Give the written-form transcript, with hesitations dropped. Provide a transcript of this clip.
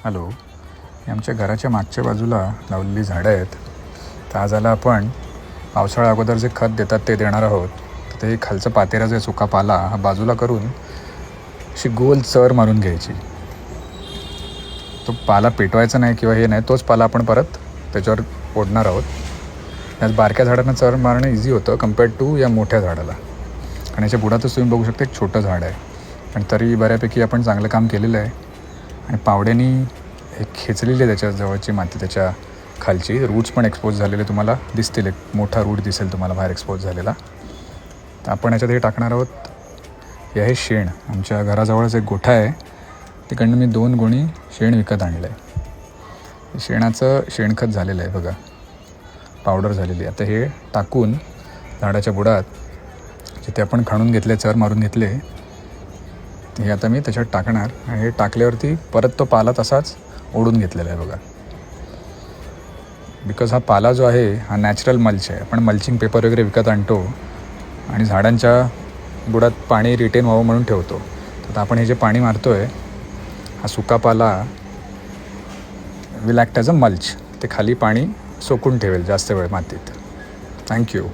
Hello, ही आमच्या घराच्या मागच्या बाजूला लावलेली झाडं आहेत. तर आज आला आपण पावसाळ्या अगोदर जे खत देतात ते देणार आहोत. तर ते खालचं पातेरा जे सुका पाला हा बाजूला करून अशी गोल चर मारून घ्यायची. तो पाला पेटवायचा नाही किंवा हे नाही, तोच पाला आपण परत त्याच्यावर ओढणार आहोत. याच बारक्या झाडांना चर मारणं इझी होतं कम्पेअर्ड टू या मोठ्या झाडाला. आणि याच्या बुडातच तुम्ही बघू शकता एक छोटं झाड आहे, पण तरी बऱ्यापैकी आपण चांगलं काम केलेलं आहे. आणि पावड्यानी एक खेचलेली आहे त्याच्या जवळची माती, त्याच्या खालची रूट्स पण एक्सपोज झालेले तुम्हाला दिसतील. एक मोठा रूट दिसेल तुम्हाला बाहेर एक्सपोज झालेला. तर आपण याच्यात हे टाकणार आहोत. हे आहे शेण. आमच्या घराजवळच एक गोठा आहे, तिकडनं मी 2 गोणी शेण विकत आणलं आहे. शेणाचं शेणखत झालेलं आहे बघा, पावडर झालेली. आता हे टाकून झाडाच्या बुडात जिथे आपण खणून घेतले, चर मारून घेतले, हे आता मी त्याच्यात टाकणार. आणि हे टाकल्यावरती परत तो पाला तसाच ओढून घेतलेला आहे बघा. बिकॉज हा पाला जो आहे हा नॅचरल मल्च आहे. आपण मल्चिंग पेपर वगैरे विकत आणतो आणि झाडांच्या बुडात पाणी रिटेन व्हावं म्हणून ठेवतो. तर आपण हे जे पाणी मारतो आहे, हा सुका पाला will act as a mulch. ते खाली पाणी सोकून ठेवेल जास्त वेळ मातीत. थँक्यू.